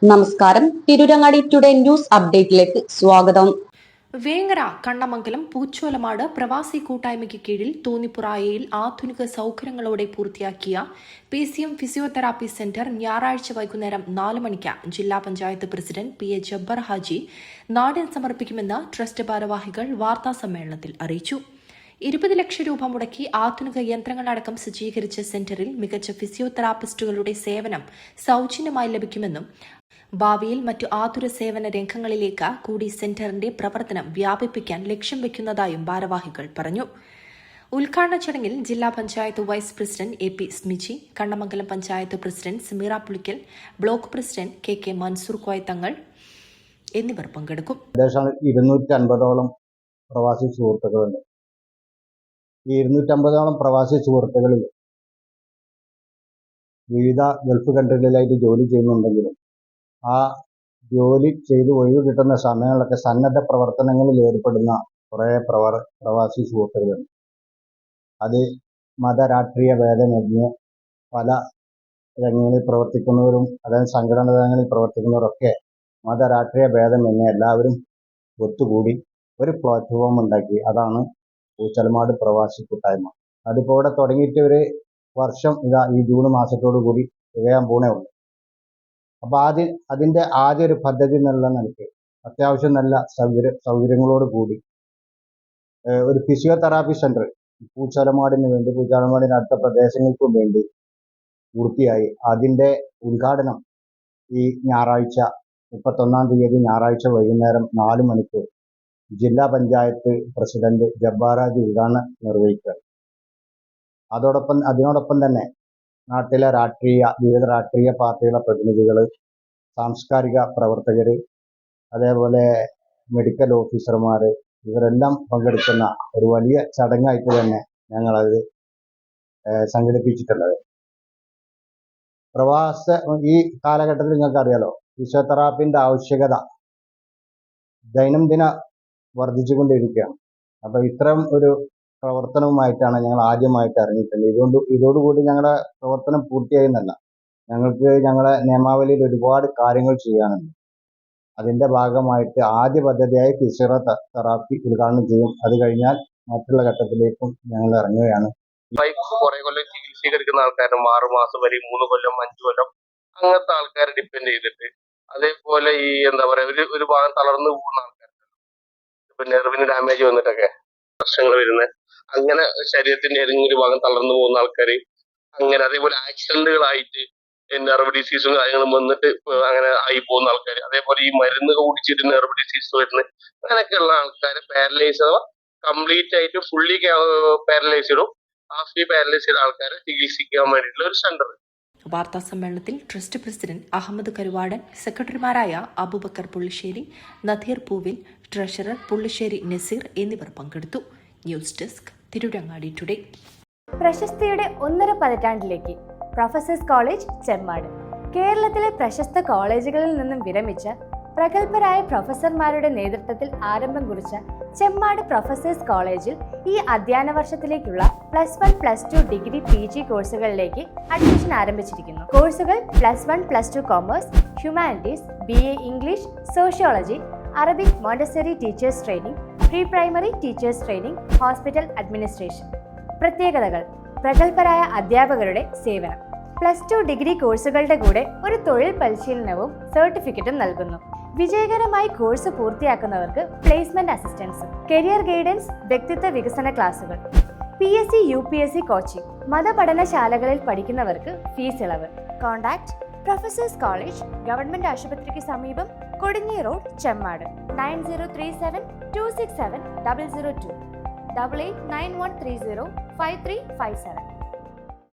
നമസ്കാരം. Tirurangadi today news അപ്ഡേറ്റിലേക്ക് സ്വാഗതം. വേങ്ങര കണ്ണമംഗലം പൂച്ചോലമാട് പ്രവാസി കൂട്ടായ്മയ്ക്ക് കീഴിൽ തോന്നിപ്പുറായയിൽ ആധുനിക സൗകര്യങ്ങളോടെ പൂർത്തിയാക്കിയ PCM ഫിസിയോതെറാപ്പി സെന്റർ ഞായറാഴ്ച വൈകുന്നേരം 4 മണിക്ക് ജില്ലാ panchayat president PA jabber Haji നാടിന് സമർപ്പിക്കുമെന്ന് ട്രസ്റ്റ് ഭാരവാഹികൾ വാർത്താസമ്മേളനത്തിൽ അറിയിച്ചു. 20 ലക്ഷം രൂപ മുടക്കി ആധുനിക യന്ത്രങ്ങളടക്കം സജ്ജീകരിച്ച സെന്ററിൽ മികച്ച ഫിസിയോതെറാപ്പിസ്റ്റുകളുടെ സേവനം സൗജന്യമായി ലഭിക്കുമെന്നും ഭാവിയിൽ മറ്റു ആതുര സേവന രംഗങ്ങളിലേക്ക് കൂടി സെന്ററിന്റെ പ്രവർത്തനം വ്യാപിപ്പിക്കാൻ ലക്ഷ്യം വെക്കുന്നതായും ഭാരവാഹികൾ പറഞ്ഞു. ഉദ്ഘാടന ചടങ്ങിൽ ജില്ലാ panchayat vice president AP Smiji, Kannamangalam panchayat president Sameera Pulikkal, block president KK Mansoor Koyathangal എന്നിവർ പങ്കെടുക്കും. 250ഓളം പ്രവാസി സുഹൃത്തുക്കളുണ്ട്. ഈ 250ഓളം പ്രവാസി സുഹൃത്തുക്കളിൽ വിവിധ ഗൾഫ് കൺട്രികളിലായിട്ട് ജോലി ചെയ്യുന്നുണ്ടെങ്കിലും ആ ജോലി ചെയ്ത് ഒഴിവ് കിട്ടുന്ന സമയങ്ങളിലൊക്കെ സന്നദ്ധ പ്രവർത്തനങ്ങളിൽ ഏർപ്പെടുന്ന കുറേ പ്രവാസി സുഹൃത്തുക്കളുണ്ട്. അത് മതരാഷ്ട്രീയ ഭേദമന്യേ പല രംഗങ്ങളിൽ പ്രവർത്തിക്കുന്നവരും അതായത് സംഘടനാ തലങ്ങളിൽ പ്രവർത്തിക്കുന്നവരൊക്കെ മതരാഷ്ട്രീയ ഭേദമന്യേ എല്ലാവരും ഒത്തുകൂടി ഒരു പ്ലാറ്റ്ഫോം ഉണ്ടാക്കി. അതാണ് പൂച്ചോലമാട് പ്രവാസി കൂട്ടായ്മ. അതിപ്പോൾ ഇവിടെ തുടങ്ങിയിട്ട് ഒരു വർഷം ഈ ജൂൺ മാസത്തോടു കൂടി തികയാൻ പോണേ ഉള്ളൂ. അപ്പോൾ അതിൻ്റെ ആദ്യ ഒരു പദ്ധതി എന്നുള്ള നിലയ്ക്ക് അത്യാവശ്യം നല്ല സൗകര്യങ്ങളോട് കൂടി ഒരു ഫിസിയോതെറാപ്പി സെൻറ്റർ പൂച്ചോലമാടിന് വേണ്ടി, പൂച്ചോലമാടിന് അടുത്ത പ്രദേശങ്ങൾക്കും വേണ്ടി പൂർത്തിയായി. അതിൻ്റെ ഉദ്ഘാടനം ഈ ഞായറാഴ്ച 31-ാം തീയതി ഞായറാഴ്ച വൈകുന്നേരം 4 മണിക്ക് ജില്ലാ പഞ്ചായത്ത് പ്രസിഡന്റ് ജബ്ബാർ ഹാജി ഉദ്ഘാടനം നിർവഹിക്കുക. അതിനോടൊപ്പം തന്നെ നാട്ടിലെ വിവിധ രാഷ്ട്രീയ പാർട്ടികളുടെ പ്രതിനിധികൾ, സാംസ്കാരിക പ്രവർത്തകർ, അതേപോലെ മെഡിക്കൽ ഓഫീസർമാർ ഇവരെല്ലാം പങ്കെടുക്കുന്ന ഒരു വലിയ ചടങ്ങായിട്ട് തന്നെ ഞങ്ങളത് സംഘടിപ്പിച്ചിട്ടുള്ളത്. ഈ കാലഘട്ടത്തിൽ നിങ്ങൾക്കറിയാലോ, ഫിസിയോതെറാപ്പിൻ്റെ ആവശ്യകത ദൈനംദിന വർദ്ധിച്ചുകൊണ്ടിരിക്കുകയാണ്. അപ്പോൾ ഇത്തരം ഒരു പ്രവർത്തനവുമായിട്ടാണ് ഞങ്ങൾ ആദ്യമായിട്ട് ഇറങ്ങിയിട്ടുള്ളത്. ഇതോടുകൂടി ഞങ്ങളുടെ പ്രവർത്തനം പൂർത്തിയായെന്നല്ല, ഞങ്ങളെ നിയമാവലിയിൽ ഒരുപാട് കാര്യങ്ങൾ ചെയ്യാനുണ്ട്. അതിൻ്റെ ഭാഗമായിട്ട് ആദ്യ പദ്ധതിയായി ഫിസിയോതെറാപ്പി ഉദ്ഘാടനം ചെയ്യും. അത് കഴിഞ്ഞാൽ മറ്റുള്ള ഘട്ടത്തിലേക്കും ഞങ്ങൾ ഇറങ്ങുകയാണ്. കുറെ കൊല്ലം ചികിത്സീകരിക്കുന്ന ആൾക്കാരും 6 മാസം വരെ 3 കൊല്ലം 5 കൊല്ലം അങ്ങനത്തെ ആൾക്കാരെ ഡിപ്പെൻഡ് ചെയ്തിട്ട്, അതേപോലെ ഈ ഒരു ഭാഗം തളർന്നു പോകുന്ന ആൾക്കാർ, ഇപ്പൊ നെർവിന് ഡാമേജ് വന്നിട്ടൊക്കെ പ്രശ്നങ്ങൾ വരുന്നത്, അങ്ങനെ ശരീരത്തിന്റെ ഏതെങ്കിലും ഒരു ഭാഗം തളർന്നു പോകുന്ന ആൾക്കാർ, അങ്ങനെ അതേപോലെ ആക്സിഡന്റുകളായിട്ട് നെർവ് ഡിസീസും കാര്യങ്ങളും വന്നിട്ട് അങ്ങനെ ആയി പോകുന്ന ആൾക്കാർ, അതേപോലെ ഈ മരുന്ന് കുടിച്ചിട്ട് നെർവ് ഡിസീസ് വരുന്നത്, അങ്ങനെയൊക്കെയുള്ള ആൾക്കാർ പാരലൈസ് അഥവാ കംപ്ലീറ്റ് ആയിട്ട് ഫുള്ളി പാരലൈസ്ഡും ഹാഫ്ലി പാരലൈസ്ഡ് ആൾക്കാരെ ചികിത്സിക്കാൻ വേണ്ടിയിട്ടുള്ള ഒരു സെന്റർ. വാർത്താ സമ്മേളനത്തിൽ ട്രസ്റ്റ് പ്രസിഡന്റ് അഹമ്മദ് കരുവാടൻ, സെക്രട്ടറിമാരായ അബൂബക്കർ പുള്ളിശ്ശേരി, നദീർ പൂവിൽ, ട്രഷറർ പുള്ളിശ്ശേരി നസീർ എന്നിവർ പങ്കെടുത്തു. News desk, Tirurangadi today. പ്രശസ്തിയുടെ 1.5 പതിറ്റാണ്ടിലേക്ക് പ്രൊഫസേഴ്സ് കോളേജ് ചെമ്മാട്. കേരളത്തിലെ പ്രശസ്ത കോളേജുകളിൽ നിന്നും വിരമിച്ച പ്രഗത്ഭരായ പ്രൊഫസർമാരുടെ നേതൃത്വത്തിൽ ആരംഭം കുറിച്ച ചെമ്മാട് പ്രൊഫസേഴ്സ് കോളേജിൽ ഈ അധ്യയന വർഷത്തിലേക്കുള്ള +1, +2 ഡിഗ്രി PG കോഴ്സുകളിലേക്ക് അഡ്മിഷൻ ആരംഭിച്ചിരിക്കുന്നു. കോഴ്സുകൾ +1, +2 commerce, humanities, BA English, sociology, Arabic, Montessori teachers training, pre primary teachers training, hospital administration. പ്രത്യേകതകൾ: പ്രഗത്ഭരായ അധ്യാപകരുടെ സേവനം. +2 ഡിഗ്രി കോഴ്സുകളുടെ കൂടെ ഒരു തൊഴിൽ പരിശീലനവും സർട്ടിഫിക്കറ്റും നൽകുന്നു. വിജയകരമായി കോഴ്സ് പൂർത്തിയാക്കുന്നവർക്ക് പ്ലേസ്മെന്റ് അസിസ്റ്റൻസ്, കരിയർ ഗൈഡൻസ്, വ്യക്തിത്വ വികസന ക്ലാസുകൾ, PSC UPSC കോച്ചിംഗ്. മതപഠനശാലകളിൽ പഠിക്കുന്നവർക്ക് ഫീസ് ഇളവ്. കോൺടാക്ട് പ്രൊഫസേഴ്സ് കോളേജ്, ഗവൺമെന്റ് ആശുപത്രിക്ക് സമീപം, കൊടിഞ്ഞി റോഡ്, ചെമ്മാട്. 9037 267 002 889130 5357.